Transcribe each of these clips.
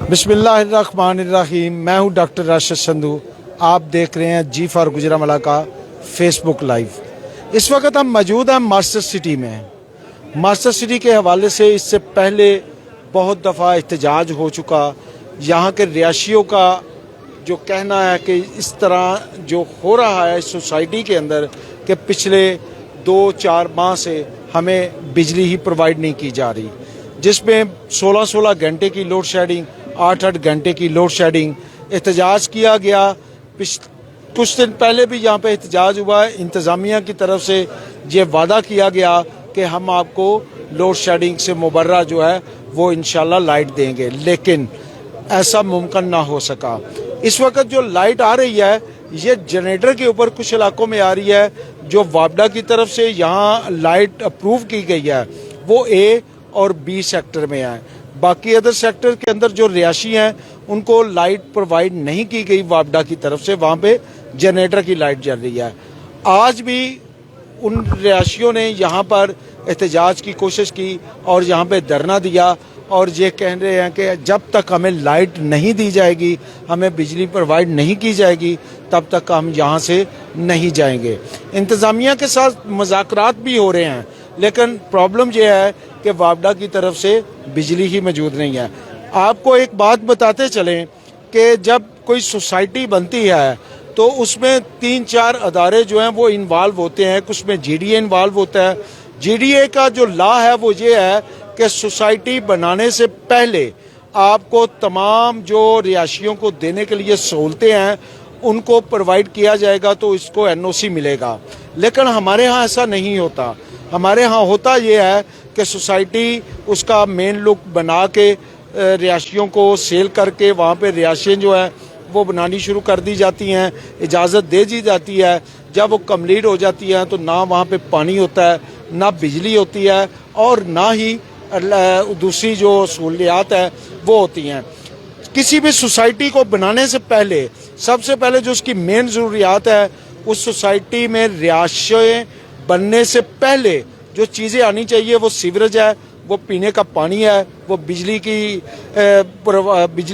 बिस्मिल्लाहिर्रहमानिर्रहीम। मैं हूं डॉक्टर राशिद संधू। आप देख रहे हैं जी फॉर गुजरांवाला का फेसबुक लाइव। इस वक्त हम मौजूद हैं मास्टर सिटी में। मास्टर सिटी के हवाले से इससे पहले बहुत दफ़ा एहतजाज हो चुका। यहाँ के रिहायशियों का जो कहना है कि इस तरह जो हो रहा है सोसाइटी के अंदर कि पिछले 2-4 माह से हमें बिजली ही प्रोवाइड नहीं की जा रही, जिसमें 16-16 घंटे की लोड शेडिंग, 8-8 घंटे की लोड शेडिंग। एहतजाज किया गया। कुछ दिन पहले भी यहाँ पे एहतजाज हुआ। इंतज़ामिया की तरफ से ये वादा किया गया कि हम आपको लोड शेडिंग से मुबर्रा जो है वो इंशाल्लाह लाइट देंगे, लेकिन ऐसा मुमकिन ना हो सका। इस वक्त जो लाइट आ रही है ये जनरेटर के ऊपर कुछ इलाकों में आ रही है। जो वापडा की तरफ से यहाँ लाइट अप्रूव की गई है वो ए और बी सेक्टर में है। बाकी अदर सेक्टर के अंदर जो रिहायशी हैं उनको लाइट प्रोवाइड नहीं की गई वापडा की तरफ से। वहाँ पे जनरेटर की लाइट जल रही है। आज भी उन रिहायशियों ने यहाँ पर एहतजाज की कोशिश की और यहाँ पे धरना दिया और ये कह रहे हैं कि जब तक हमें लाइट नहीं दी जाएगी, हमें बिजली प्रोवाइड नहीं की जाएगी, तब तक हम यहाँ से नहीं जाएंगे। इंतज़ामिया के साथ मुज़ाकरात भी हो रहे हैं, लेकिन प्रॉब्लम यह है कि वापडा की तरफ से बिजली ही मौजूद नहीं है। आपको एक बात बताते चलें कि जब कोई सोसाइटी बनती है तो उसमें 3-4 अदारे जो हैं वो इन्वॉल्व होते हैं। कुछ में GDA इन्वॉल्व होता है। GDA का जो लॉ है वो ये है कि सोसाइटी बनाने से पहले आपको तमाम जो रिहायशियों को देने के लिए सहूलतें हैं उनको प्रोवाइड किया जाएगा, तो इसको NOC मिलेगा। लेकिन हमारे यहाँ ऐसा नहीं होता। हमारे यहाँ होता ये है कि सोसाइटी उसका मेन लुक बना के रिहायशियों को सेल करके वहाँ पे रिहायशें जो है वो बनानी शुरू कर दी जाती हैं, इजाज़त दे दी जाती है। जब वो कम्प्लीट हो जाती है तो ना वहाँ पे पानी होता है, ना बिजली होती है और ना ही दूसरी जो सहूलियात है वो होती हैं। किसी भी सोसाइटी को बनाने से पहले सबसे पहले जो उसकी मेन ज़रूरियात है, उस सोसाइटी में रिहायशें बनने से पहले जो चीज़ें आनी चाहिए वो सीवरेज है, वो पीने का पानी है, वो बिजली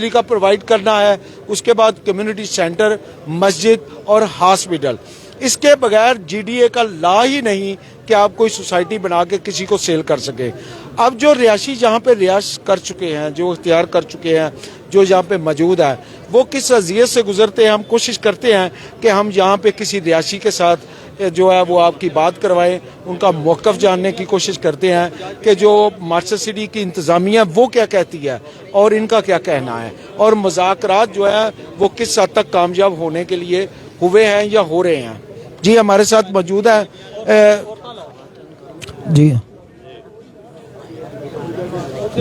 का प्रोवाइड करना है। उसके बाद कम्युनिटी सेंटर, मस्जिद और हॉस्पिटल। इसके बगैर GDA का लॉ ही नहीं कि आप कोई सोसाइटी बना के किसी को सेल कर सके। अब जो रिहायशी जहाँ पे रिहायश कर चुके हैं, जो इख्तियार कर चुके हैं, जो यहाँ पे मौजूद है, वो किस अज़ियत से गुजरते हैं। हम कोशिश करते हैं कि हम यहाँ पे किसी रिहायशी के साथ जो है वो आपकी बात करवाएं, उनका मौक़िफ़ जानने की कोशिश करते हैं कि जो मास्टर सिटी की इंतज़ामिया वो क्या कहती है और इनका क्या कहना है, और मुज़ाकरात जो है वो किस हद तक कामयाब होने के लिए हुए हैं या हो रहे हैं। जी हमारे साथ मौजूद है जी,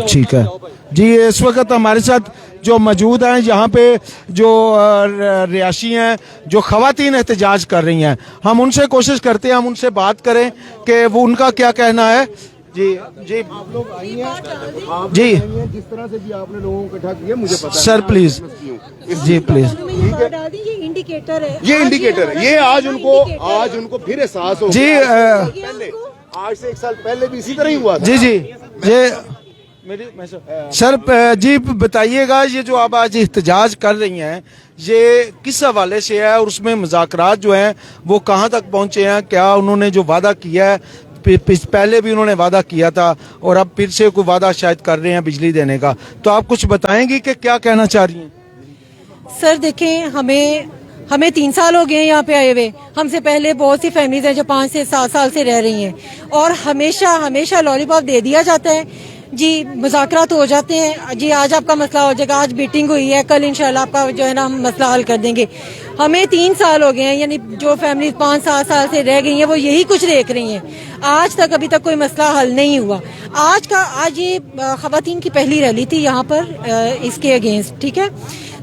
ठीक है जी। इस वक्त हमारे साथ जो मौजूद हैं यहाँ पे जो रिहायशी हैं, जो ख़वातीन एहतजाज कर रही हैं, हम उनसे कोशिश करते हैं हम उनसे बात करें कि वो उनका क्या कहना है। जी जी आप लोग आई हैं जी, जिस तरह से भी आपने लोगों को इकट्ठा किया मुझे पता है सर प्लीज जी प्लीज। ये इंडिकेटर है, ये इंडिकेटर है। ये आज उनको फिर एहसास हो जी पहले आज से 1 साल पहले भी इसी तरह ही हुआ था। जी जी ये सर जी बताइएगा, ये जो आप आज एहतजाज कर रही हैं ये किस हवाले से है और उसमें मुज़ाकरात जो हैं वो कहाँ तक पहुँचे हैं? क्या उन्होंने जो वादा किया है, पहले भी उन्होंने वादा किया था और अब फिर से कोई वादा शायद कर रहे हैं बिजली देने का, तो आप कुछ बताएंगी कि क्या कहना चाह रही हैं? सर देखें, हमें 3 साल हो गए यहाँ पे आए हुए। हमसे पहले बहुत सी फैमिलीज हैं जो 5 से 7 साल से रह रही हैं और हमेशा लॉलीपॉप दे दिया जाता है जी। मुज़ाकरात हो जाते हैं जी, आज आपका मसला हो जाएगा, आज मीटिंग हुई है, कल इंशाल्लाह आपका जो है ना हम मसला हल कर देंगे। हमें 3 साल हो गए हैं, यानी जो फैमिली 5-7 साल से रह गई हैं वो यही कुछ देख रही हैं। आज तक अभी तक कोई मसला हल नहीं हुआ। आज ये ख़वातीन की पहली रैली थी यहाँ पर इसके अगेंस्ट, ठीक है।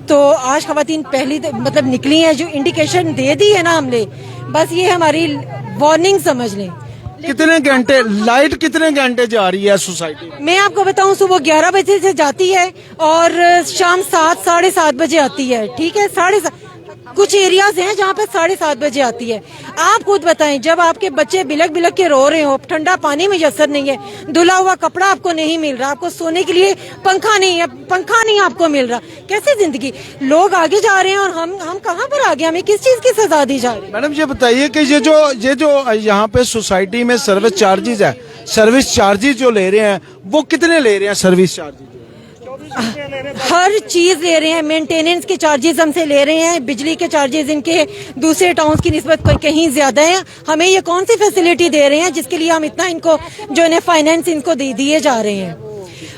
तो आज ख़वातीन पहली मतलब निकली हैं, जो इंडिकेशन दे दी है ना हमने, बस ये हमारी वार्निंग समझ लें। कितने घंटे लाइट कितने घंटे जा रही है सोसाइटी? मैं आपको बताऊं, सुबह 11 बजे से जाती है और शाम 7 साढ़े 7 बजे आती है, ठीक है। कुछ एरियाज हैं जहाँ पे 7:30 बजे आती है। आप खुद बताएं, जब आपके बच्चे बिलक बिलक के रो रहे हो, ठंडा पानी मुयसर नहीं है, धुला हुआ कपड़ा आपको नहीं मिल रहा, आपको सोने के लिए पंखा नहीं है, पंखा नहीं आपको मिल रहा, कैसे जिंदगी? लोग आगे जा रहे हैं और हम कहाँ पर आगे? हमें किस चीज की सजा दी जा रही है? मैडम ये बताइए कि ये जो यहाँ पे सोसाइटी में सर्विस चार्जेस है, सर्विस चार्जेस जो ले रहे हैं वो कितने ले रहे हैं? सर्विस चार्जेस हर चीज ले रहे हैं, मेंटेनेंस के चार्जेस हमसे ले रहे हैं, बिजली के चार्जेस इनके दूसरे टाउन्स की निस्बत कहीं ज्यादा है। हमें ये कौन सी फैसिलिटी दे रहे हैं जिसके लिए हम इतना इनको जो है फाइनेंस इनको दिए जा रहे हैं?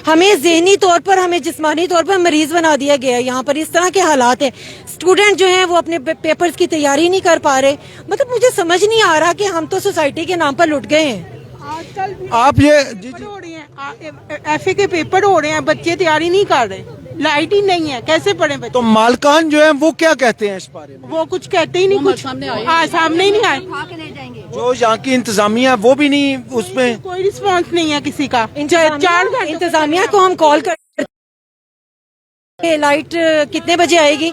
हमें ज़हनी तौर पर, हमें जिस्मानी तौर पर मरीज बना दिया गया है। यहाँ पर इस तरह के हालात है, स्टूडेंट जो हैं वो अपने पेपर्स की तैयारी नहीं कर पा रहे। मतलब मुझे समझ नहीं आ रहा कि हम तो सोसाइटी के नाम पर लुट गए हैं। आजकल भी आप ये पेपर हो रहे हैं, एफए के पेपर हो रहे हैं, बच्चे तैयारी नहीं कर रहे, लाइट ही नहीं है, कैसे पढ़े बच्चे? तो मालकान जो है वो क्या कहते हैं इस बारे में? वो कुछ कहते ही नहीं, कुछ सामने ही नहीं आए, जो यहाँ की इंतजामिया वो भी नहीं, उसमें कोई रिस्पॉन्स नहीं है किसी का। 4 घंटे इंतजामिया को हम कॉल कर, लाइट कितने बजे आएगी?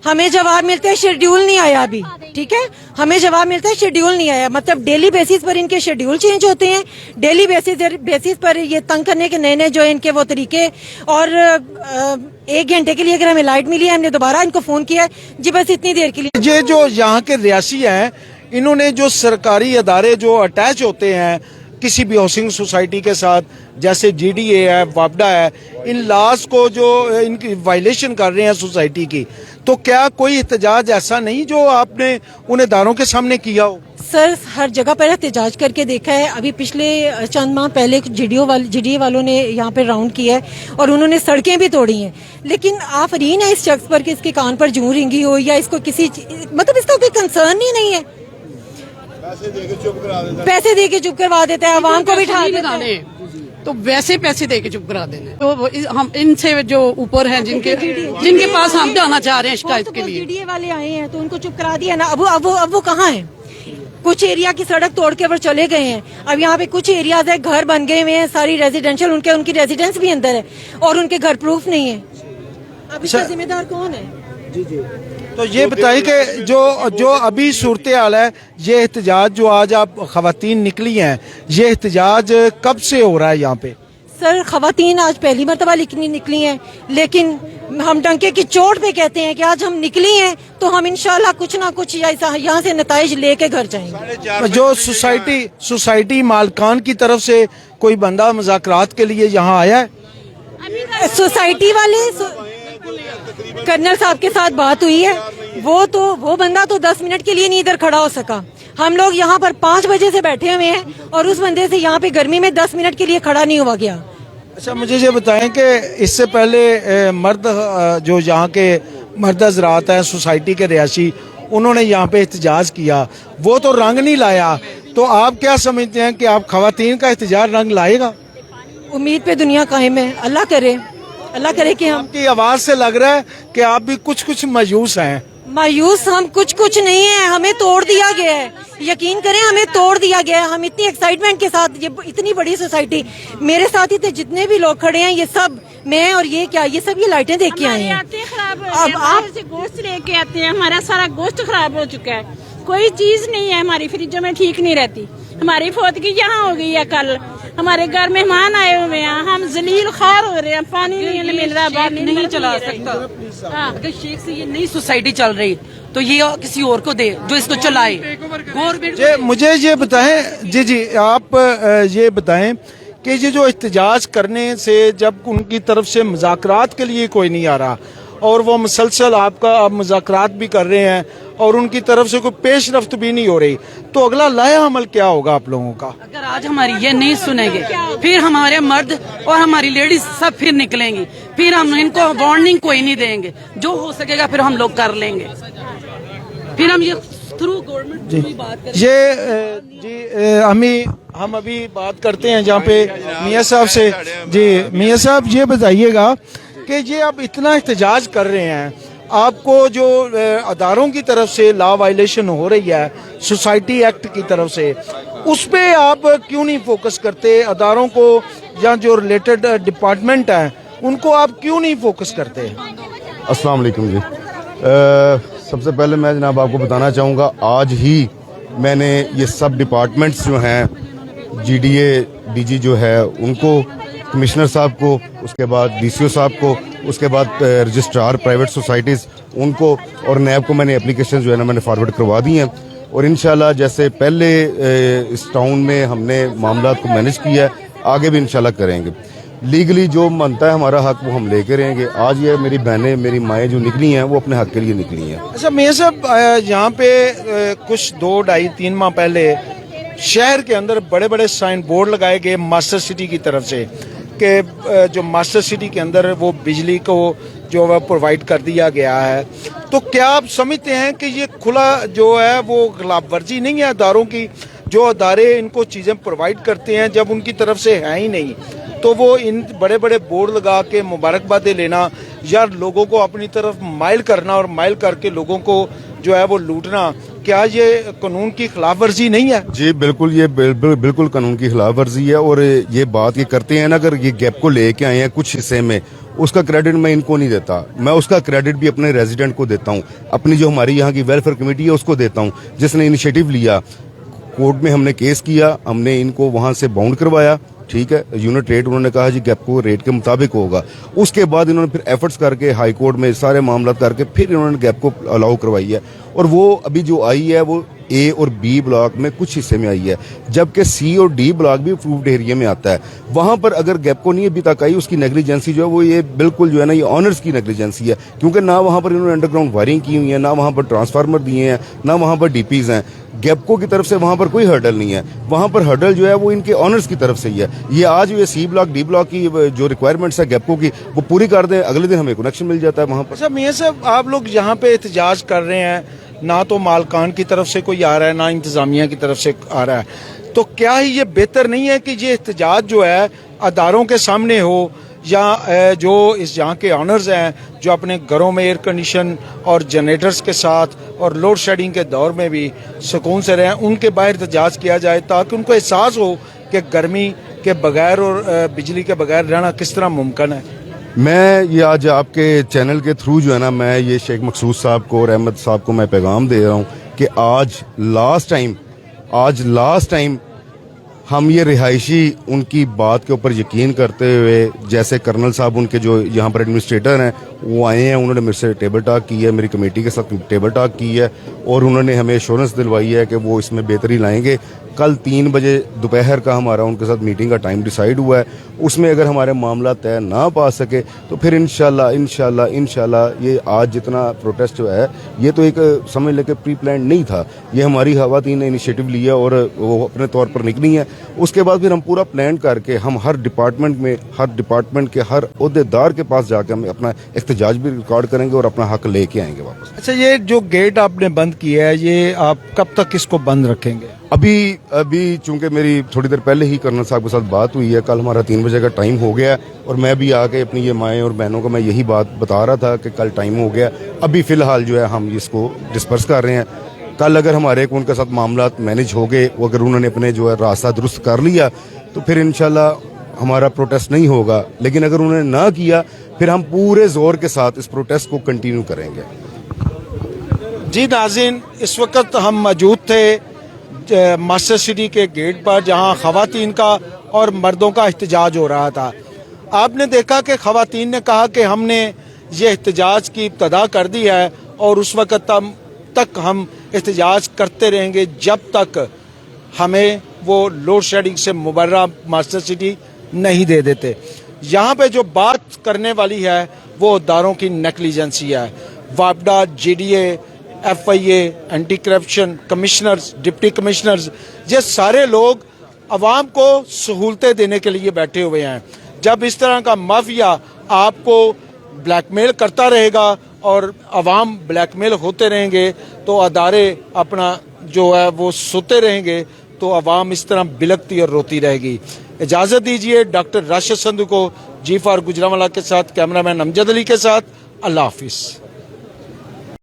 हमें जवाब मिलता है शेड्यूल नहीं आया अभी। ठीक है, हमें जवाब मिलता है शेड्यूल नहीं आया। मतलब डेली बेसिस पर इनके शेड्यूल चेंज होते हैं, डेली बेसिस पर ये तंग करने के नए जो इनके वो तरीके। और 1 घंटे के लिए अगर हमें लाइट मिली है, हमने दोबारा इनको फोन किया है जी, बस इतनी देर के लिए। ये जो यहाँ के रियासी हैं, इन्होंने जो सरकारी अदारे जो अटैच होते हैं किसी भी हाउसिंग सोसाइटी के साथ, जैसे जीडीए है, वापडा है, इन लॉज को जो इनकी वायलेशन कर रहे हैं सोसाइटी की, तो क्या कोई एहतजाज ऐसा नहीं जो आपने उन इदारों के सामने किया हो? सर, हर जगह पर एहतजाज करके देखा है। अभी पिछले चंद माह पहले जीडीए वालों ने यहाँ पे राउंड किया है और उन्होंने सड़कें भी तोड़ी हैं। लेकिन आफरीन है इस शख्स पर कि इसके कान पर जूं रिंगी हो या इसको किसी मतलब इसका कोई कंसर्न ही नहीं है। पैसे दे के चुप करवा देता है, आवाम को बिठा देता है। तो वैसे पैसे दे के चुप करा देना। तो हम इनसे जो ऊपर हैं, जिनके पास हम जाना चाह रहे हैं शिकायत के लिए, जीडीए वाले आए हैं तो उनको चुप करा दिया ना। अब वो कहाँ है? कुछ एरिया की सड़क तोड़ के वो चले गए हैं। अब यहाँ पे कुछ एरियाज है, घर बन गए हुए हैं, सारी रेजिडेंशियल, उनकी रेजिडेंस भी अंदर है और उनके घर प्रूफ नहीं है। अब इसका जिम्मेदार कौन है? तो ये बताइए कि जो अभी सूरत हाल है, ये एहतजाज जो आज आप खवातीन निकली हैं, ये एहतजाज कब से हो रहा है यहाँ पे? सर, खवातीन आज पहली मरतबा निकली हैं, लेकिन हम डंके की चोट पे कहते हैं कि आज हम निकली हैं तो हम इंशाल्लाह कुछ ना कुछ यहाँ से नताइज लेके घर जाएंगे। जो सोसाइटी मालकान की तरफ से कोई बंदा मुज़ाकरात के लिए यहाँ आया है? सोसाइटी वाले कर्नल साहब के साथ बात हुई है, वो बंदा तो 10 मिनट के लिए नहीं इधर खड़ा हो सका। हम लोग यहाँ पर 5 बजे से बैठे हुए हैं और उस बंदे से यहाँ पे गर्मी में 10 मिनट के लिए खड़ा नहीं हुआ गया। अच्छा, मुझे ये बताएं कि इससे पहले मर्द जो यहाँ के मर्द हज़रात हैं सोसाइटी के रियासी, उन्होंने यहाँ पे एहतजाज किया, वो तो रंग नहीं लाया, तो आप क्या समझते हैं कि आप खवातीन का एहतजाज रंग लाएगा? उम्मीद पे दुनिया कायम है, अल्लाह करे कि हम। आपकी आवाज से लग रहा है कि आप भी कुछ मायूस हैं। मायूस हम कुछ नहीं है, हमें तोड़ दिया गया है। यकीन करें, हमें तोड़ दिया गया है। हम इतनी एक्साइटमेंट के साथ, ये इतनी बड़ी सोसाइटी, मेरे साथ ही जितने भी लोग खड़े हैं, ये सब, मैं और ये क्या, ये सब ये लाइटें देख के आए हैं। अब आप से गोश्त लेके आते हैं, हमारा सारा गोश्त खराब हो चुका है, कोई चीज नहीं है, हमारी फ्रिजों में ठीक नहीं रहती। हमारी फौतगी यहाँ हो गई है, कल हमारे घर मेहमान आए हुए हैं, हम जलील खार हो रहे हैं, पानी नहीं मिल रहा, बात नहीं चला सकता। अगर शेख से ये नई सोसाइटी चल रही तो ये किसी और को दे जो इसको चलाए। गवर्नमेंट मुझे ये बताएं जी आप ये बताएं कि ये जो एहतजाज करने से जब उनकी तरफ से मुज़ाकरात के लिए कोई नहीं आ रहा और वो मुसलसल आप मुज़ाकरात भी कर रहे हैं और उनकी तरफ से कोई पेशरफ्त भी नहीं हो रही, तो अगला लाया अमल क्या होगा आप लोगों का? अगर आज हमारी ये नहीं सुनेंगे, फिर हमारे मर्द और हमारी लेडीज सब फिर निकलेंगी, फिर हम इनको वार्निंग कोई नहीं देंगे, जो हो सकेगा फिर हम लोग कर लेंगे। फिर हम ये थ्रू गवर्नमेंट की बात करें। हम अभी बात करते हैं जहाँ पे मियाँ साहब से। जी मियाँ साहब, ये बताइएगा कि ये आप इतना एहतजाज कर रहे हैं, आपको जो अदारों की तरफ से लॉ वायलेशन हो रही है सोसाइटी एक्ट की तरफ से, उस पे आप क्यों नहीं फोकस करते? अदारों को या जो रिलेटेड डिपार्टमेंट हैं उनको आप क्यों नहीं फोकस करते? अस्सलाम वालेकुम जी। सबसे पहले मैं जनाब आपको बताना चाहूँगा, आज ही मैंने ये सब डिपार्टमेंट्स जो हैं, GDA DG जो है उनको, कमिश्नर साहब को, उसके बाद DCO साहब को, उसके बाद रजिस्ट्रार प्राइवेट सोसाइटीज़ उनको और नैब को मैंने एप्लीकेशन जो है ना मैंने फॉरवर्ड करवा दी हैं। और इंशाल्लाह जैसे पहले इस टाउन में हमने मामला को मैनेज किया है, आगे भी इंशाल्लाह करेंगे। लीगली जो बनता है हमारा हक वो हम लेके रहेंगे। आज ये मेरी बहनें, मेरी माएँ जो निकली हैं वो अपने हक के लिए निकली हैं। अच्छा मियां साहब, यहाँ पे कुछ 2, 2.5, 3 माह पहले शहर के अंदर बड़े बड़े साइन बोर्ड लगाए गए मास्टर सिटी की तरफ से कि जो मास्टर सिटी के अंदर वो बिजली को जो है प्रोवाइड कर दिया गया है। तो क्या आप समझते हैं कि ये खुला जो है वो खिलाफ वर्जी नहीं है अदारों की? जो अदारे इनको चीज़ें प्रोवाइड करते हैं जब उनकी तरफ से है ही नहीं, तो वो इन बड़े बड़े बोर्ड लगा के मुबारकबादें लेना या लोगों को अपनी तरफ माइल करना और माइल करके लोगों को जो है वो लूटना, क्या ये कानून की खिलाफ वर्जी नहीं है? जी बिल्कुल, ये बिल्कुल कानून की खिलाफ वर्जी है। और ये बात ये करते हैं ना, अगर ये गैप को लेके आए हैं कुछ हिस्से में, उसका क्रेडिट मैं इनको नहीं देता, मैं उसका क्रेडिट भी अपने रेजिडेंट को देता हूँ, अपनी जो हमारी यहाँ की वेलफेयर कमेटी है उसको देता हूँ, जिसने इनिशिएटिव लिया। कोर्ट में हमने केस किया, हमने इनको वहां से बाउंड करवाया, ठीक है, यूनिट रेट उन्होंने कहा जी गैप को रेट के मुताबिक होगा। उसके बाद इन्होंने फिर एफर्ट्स करके हाई कोर्ट में सारे मामला करके फिर इन्होंने गैप को अलाउ करवाई है। और वो अभी जो आई है वो A और B ब्लॉक में कुछ हिस्से में आई है, जबकि C और D ब्लॉक भी अप्रूव्ड एरिया में आता है। वहां पर अगर गैप को नहीं अभी तक आई, उसकी नेग्लिजेंसी जो है वो ये बिल्कुल जो है ना ये ऑनर्स की नेग्लिजेंसी है, क्योंकि ना वहां पर इन्होंने अंडरग्राउंड वायरिंग की हुई है, ना वहां पर ट्रांसफार्मर दिए हैं, ना वहां पर DPs हैं। गैपको की तरफ से वहां पर कोई हर्डल नहीं है, वहां पर हर्डल जो है वो इनके ऑनर्स की तरफ से ही है। ये आज ये C ब्लॉक D ब्लॉक की जो रिक्वायरमेंट्स है गैपको की वो पूरी कर दें, अगले दिन हमें कनेक्शन मिल जाता है वहां पर। अच्छा मियां साहब, आप लोग यहाँ पे एहतजाज कर रहे हैं, ना तो मालकान की तरफ से कोई आ रहा है ना इंतजामिया की तरफ से आ रहा है, तो क्या ही ये बेहतर नहीं है कि ये एहतजाज जो है अदारों के सामने हो, या जो इस यहाँ के ऑनर्स हैं जो अपने घरों में एयर कंडीशन और जनरेटर्स के साथ और लोड शेडिंग के दौर में भी सुकून से रहें, उनके बाहर एहतजाज किया जाए ताकि उनको एहसास हो कि गर्मी के बगैर और बिजली के बगैर रहना किस तरह मुमकिन है। मैं ये आज आपके चैनल के थ्रू जो है ना, मैं ये शेख मकसूद साहब को और अहमद साहब को मैं पैगाम दे रहा हूँ कि आज लास्ट टाइम हम ये रिहायशी उनकी बात के ऊपर यकीन करते हुए, जैसे कर्नल साहब उनके जो यहाँ पर एडमिनिस्ट्रेटर हैं वो आए हैं, उन्होंने मेरे से टेबल टॉक की है, मेरी कमेटी के साथ टेबल टॉक की है और उन्होंने हमें एश्योरेंस दिलवाई है कि वो इसमें बेहतरी लाएंगे। कल 3 बजे दोपहर का हमारा उनके साथ मीटिंग का टाइम डिसाइड हुआ है, उसमें अगर हमारे मामला तय ना पा सके तो फिर इंशाल्लाह ये आज जितना प्रोटेस्ट जो है ये तो एक समझ लेके प्री प्लान नहीं था, ये हमारी खवातीन ने इनिशिएटिव लिया और वो अपने तौर पर निकली हैं। उसके बाद फिर हम पूरा प्लान करके हम हर डिपार्टमेंट के हर ओहदेदार के पास जाकर हम अपना एहतजाज भी रिकॉर्ड करेंगे और अपना हक लेके आएंगे वापस। अच्छा, ये जो गेट आपने बंद किया है ये आप कब तक इसको बंद रखेंगे? अभी चूंकि मेरी थोड़ी देर पहले ही कर्नल साहब के साथ बात हुई है, कल हमारा 3 बजे का टाइम हो गया और मैं भी आके अपनी ये माएँ और बहनों को मैं यही बात बता रहा था कि कल टाइम हो गया। अभी फिलहाल जो है हम इसको डिस्पर्स कर रहे हैं। कल अगर हमारे उनके साथ मामला मैनेज हो गए, अगर उन्होंने अपने जो है रास्ता दुरुस्त कर लिया तो फिर इंशाल्लाह हमारा प्रोटेस्ट नहीं होगा, लेकिन अगर उन्होंने ना किया फिर हम पूरे जोर के साथ इस प्रोटेस्ट को कंटिन्यू करेंगे। जी नाज़रीन, इस वक्त हम मौजूद थे मास्टर सिटी के गेट पर जहां खवातीन का और मर्दों का एहतजाज हो रहा था। आपने देखा कि खवातीन ने कहा कि हमने ये एहतजाज की इब्तदा कर दी है और उस वक्त तक हम एहतजाज करते रहेंगे जब तक हमें वो लोड शेडिंग से मुबर्रा मास्टर सिटी नहीं दे देते। यहाँ पे जो बात करने वाली है वो अदारों की नेग्लिजेंसी है। वापडा, GDA, FIA, anti corruption commissioners, deputy commissioners, ये सारे लोग अवाम को सहूलतें देने के लिए बैठे हुए हैं। जब इस तरह का माफिया आपको ब्लैकमेल करता रहेगा और अवाम ब्लैकमेल होते रहेंगे तो अदारे अपना जो है वो सोते रहेंगे, तो अवाम इस तरह बिलकती और रोती रहेगी। इजाज़त दीजिए डॉक्टर राशिद संधू को, G4 गुजरांवाला के साथ, कैमरामैन अमजद अली के साथ, अल्लाह हाफिज़।